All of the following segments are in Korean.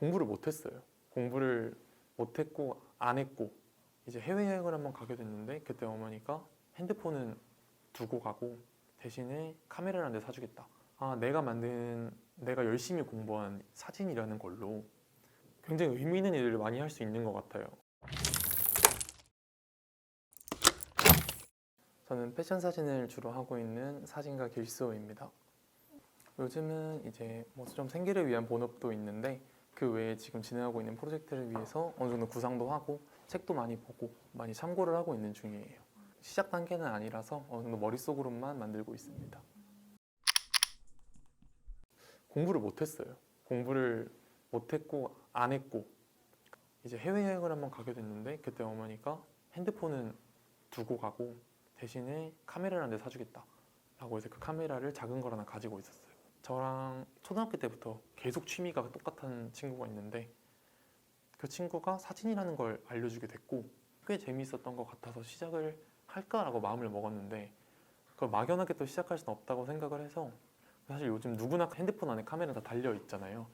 공부를 못했어요. 공부를 못했고 안 했고 이제 해외여행을 한번 가게 됐는데 그때 어머니가 핸드폰은 두고 가고 대신에 카메라를 한 대 사주겠다. 내가 열심히 공부한 사진이라는 걸로 굉장히 의미 있는 일을 많이 할 수 있는 것 같아요. 저는 패션 사진을 주로 하고 있는 사진가 길수호입니다. 요즘은 이제 뭐 좀 생계를 위한 본업도 있는데 그 외에 지금 진행하고 있는 프로젝트를 위해서 어느 정도 구상도 하고 책도 많이 보고 많이 참고를 하고 있는 중이에요. 시작 단계는 아니라서 어느 정도 머릿속으로만 만들고 있습니다. 공부를 못했어요. 공부를 못했고 안 했고 이제 해외여행을 한번 가게 됐는데 그때 어머니가 핸드폰은 두고 가고 대신에 카메라를 한 대 사주겠다 라고 해서 그 카메라를 작은 걸 하나 가지고 있었어요. 저랑 초등학교 때부터 계속 취미가 똑같은 친구가 있는데 그 친구가 사진이라는 걸 알려주게 됐고 꽤 재미있었던 것 같아서 시작을 할까라고 마음을 먹었는데 그걸 막연하게 또 시작할 수는 없다고 생각을 해서 사실 요즘 누구나 핸드폰 안에 카메라 다 달려 있잖아요.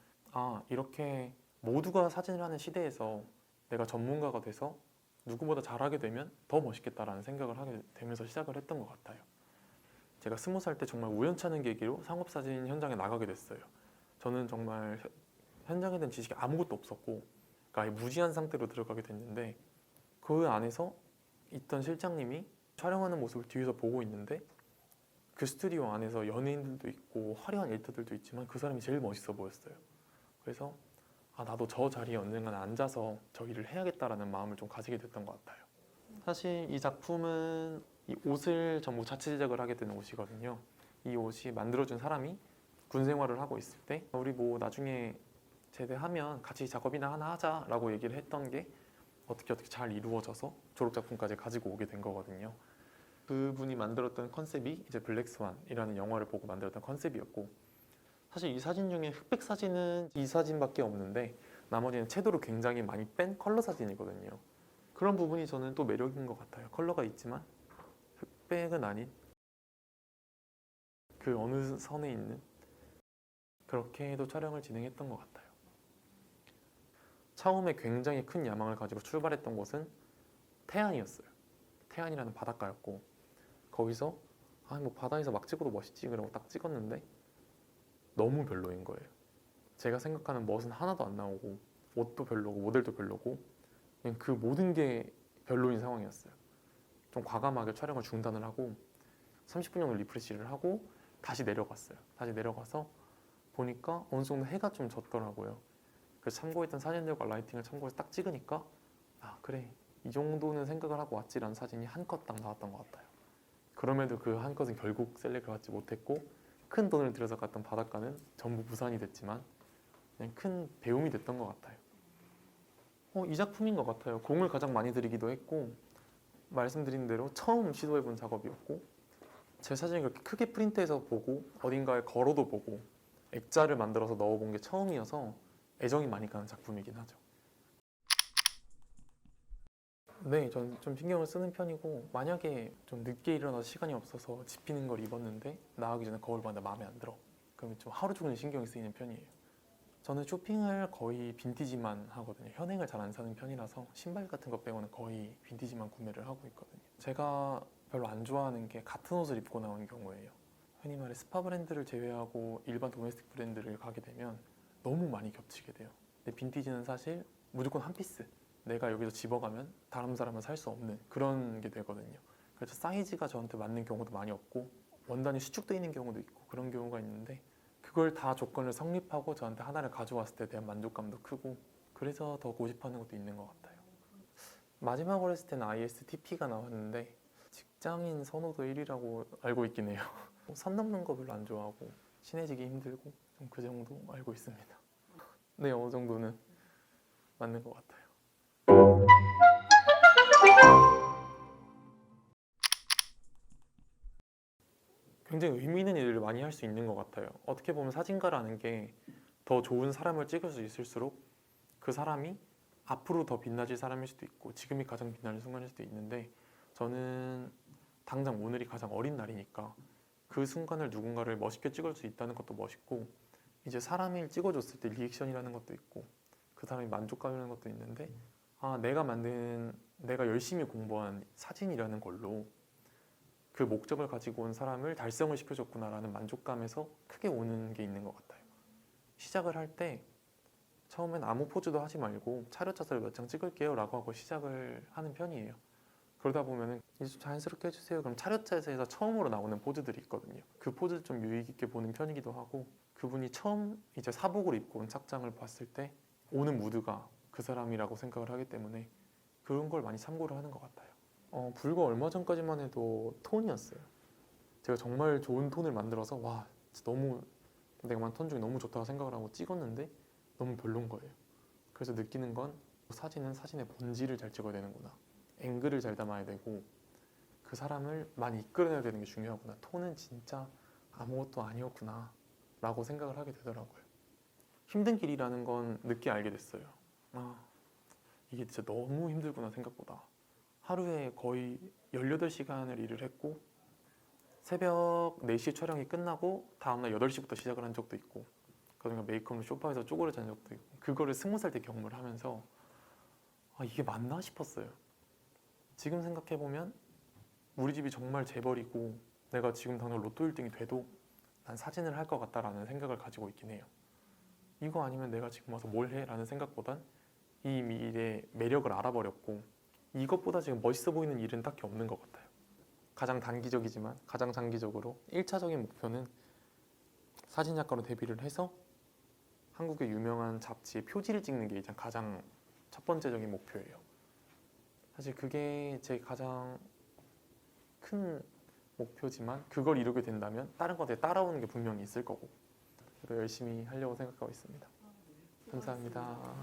이렇게 모두가 사진을 하는 시대에서 내가 전문가가 돼서 누구보다 잘하게 되면 더 멋있겠다라는 생각을 하게 되면서 시작을 했던 것 같아요. 제가 20살 때 정말 우연찮은 계기로 상업사진 현장에 나가게 됐어요. 저는 정말 현장에 대한 지식이 아무것도 없었고 그러니까 무지한 상태로 들어가게 됐는데 그 안에서 있던 실장님이 촬영하는 모습을 뒤에서 보고 있는데 그 스튜디오 안에서 연예인들도 있고 화려한 일터들도 있지만 그 사람이 제일 멋있어 보였어요. 그래서 나도 저 자리에 언젠가는 앉아서 저 일을 해야겠다라는 마음을 좀 가지게 됐던 것 같아요. 사실 이 작품은 이 옷을 전부 자체 제작을 하게 되는 옷이거든요. 이 옷이 만들어준 사람이 군 생활을 하고 있을 때 우리 뭐 나중에 제대하면 같이 작업이나 하나 하자라고 얘기를 했던 게 어떻게 잘 이루어져서 졸업 작품까지 가지고 오게 된 거거든요. 그분이 만들었던 컨셉이 이제 블랙스완이라는 영화를 보고 만들었던 컨셉이었고 사실 이 사진 중에 흑백 사진은 이 사진밖에 없는데 나머지는 채도를 굉장히 많이 뺀 컬러 사진이거든요. 그런 부분이 저는 또 매력인 것 같아요. 컬러가 있지만 흑백은 아닌 그 어느 선에 있는 그렇게 해도 촬영을 진행했던 것 같아요. 처음에 굉장히 큰 야망을 가지고 출발했던 곳은 태안이었어요. 태안이라는 바닷가였고 거기서 뭐 바다에서 막 찍어도 멋있지 그러고 딱 찍었는데 너무 별로인 거예요. 제가 생각하는 멋은 하나도 안 나오고 옷도 별로고 모델도 별로고 그냥 그 모든 게 별로인 상황이었어요. 좀 과감하게 촬영을 중단을 하고 30분 정도 리프레시를 하고 다시 내려갔어요. 다시 내려가서 보니까 어느 정도 해가 좀 졌더라고요. 그래서 참고했던 사진들과 라이팅을 참고해서 딱 찍으니까 그래 이 정도는 생각을 하고 왔지라는 사진이 한 컷 딱 나왔던 것 같아요. 그럼에도 그 한 컷은 결국 셀렉을 받지 못했고 큰 돈을 들여서 갔던 바닷가는 전부 무산이 됐지만 그냥 큰 배움이 됐던 것 같아요. 이 작품인 것 같아요. 공을 가장 많이 들이기도 했고 말씀드린 대로 처음 시도해본 작업이었고 제 사진을 그렇게 크게 프린트해서 보고 어딘가에 걸어도 보고 액자를 만들어서 넣어본 게 처음이어서 애정이 많이 가는 작품이긴 하죠. 네, 전 좀 신경을 쓰는 편이고 만약에 좀 늦게 일어나서 시간이 없어서 집히는 걸 입었는데 나가기 전에 거울 봤는데 마음에 안 들어 그러면 좀 하루 종일 신경이 쓰이는 편이에요. 저는 쇼핑을 거의 빈티지만 하거든요. 현행을 잘 안 사는 편이라서 신발 같은 거 빼고는 거의 빈티지만 구매를 하고 있거든요. 제가 별로 안 좋아하는 게 같은 옷을 입고 나온 경우예요. 흔히 말해 스파 브랜드를 제외하고 일반 도메스틱 브랜드를 가게 되면 너무 많이 겹치게 돼요. 근데 빈티지는 사실 무조건 한 피스 내가 여기서 집어가면 다른 사람은 살 수 없는 그런 게 되거든요. 그래서 사이즈가 저한테 맞는 경우도 많이 없고 원단이 수축되어 있는 경우도 있고 그런 경우가 있는데 그걸 다 조건을 성립하고 저한테 하나를 가져왔을 때 대한 만족감도 크고 그래서 더 고집하는 것도 있는 것 같아요. 마지막으로 했을 때는 ISTP가 나왔는데 직장인 선호도 1위라고 알고 있긴 해요. 선 넘는 거 별로 안 좋아하고 친해지기 힘들고 좀 그 정도 알고 있습니다. 네, 어느 정도는 맞는 것 같아요. 굉장히 의미 있는 일을 많이 할 수 있는 것 같아요. 어떻게 보면 사진가라는 게 더 좋은 사람을 찍을 수 있을수록 그 사람이 앞으로 더 빛나질 사람일 수도 있고 지금이 가장 빛나는 순간일 수도 있는데 저는 당장 오늘이 가장 어린 날이니까 그 순간을 누군가를 멋있게 찍을 수 있다는 것도 멋있고 이제 사람을 찍어줬을 때 리액션이라는 것도 있고 그 사람이 만족감이라는 것도 있는데 내가 열심히 공부한 사진이라는 걸로 그 목적을 가지고 온 사람을 달성을 시켜줬구나라는 만족감에서 크게 오는 게 있는 것 같아요. 시작을 할 때 처음엔 아무 포즈도 하지 말고 차렷자세를 몇 장 찍을게요 라고 하고 시작을 하는 편이에요. 그러다 보면은 이제 좀 자연스럽게 해주세요. 그럼 차렷자세에서 처음으로 나오는 포즈들이 있거든요. 그 포즈 좀 유의 깊게 보는 편이기도 하고, 그분이 처음 이제 사복을 입고 온 착장을 봤을 때 오는 무드가 그 사람이라고 생각을 하기 때문에 그런 걸 많이 참고를 하는 것 같아요. 불과 얼마 전까지만 해도 톤이었어요. 제가 정말 좋은 톤을 만들어서 와 진짜 너무 내가 만든 톤 중에 너무 좋다고 생각을 하고 찍었는데 너무 별론 거예요. 그래서 느끼는 건 사진은 사진의 본질을 잘 찍어야 되는구나, 앵글을 잘 담아야 되고 그 사람을 많이 이끌어내야 되는 게 중요하구나, 톤은 진짜 아무것도 아니었구나 라고 생각을 하게 되더라고요. 힘든 길이라는 건 늦게 알게 됐어요. 이게 진짜 너무 힘들구나 생각보다. 하루에 거의 18시간을 일을 했고 새벽 4시에 촬영이 끝나고 다음날 8시부터 시작을 한 적도 있고, 그러니까 메이크업을 소파에서 쪼그려 잔 적도 있고, 그거를 20살 때 경험을 하면서 이게 맞나 싶었어요. 지금 생각해보면 우리 집이 정말 재벌이고 내가 지금 당장 로또 1등이 돼도 난 사진을 할 것 같다라는 생각을 가지고 있긴 해요. 이거 아니면 내가 지금 와서 뭘 해? 라는 생각보단 이 일의 매력을 알아버렸고 이것보다 지금 멋있어 보이는 일은 딱히 없는 것 같아요. 가장 단기적이지만 가장 장기적으로 1차적인 목표는 사진작가로 데뷔를 해서 한국의 유명한 잡지의 표지를 찍는 게 이제 가장 첫 번째적인 목표예요. 사실 그게 제 가장 큰 목표지만 그걸 이루게 된다면 다른 것에 따라오는 게 분명히 있을 거고, 그래도 열심히 하려고 생각하고 있습니다. 감사합니다.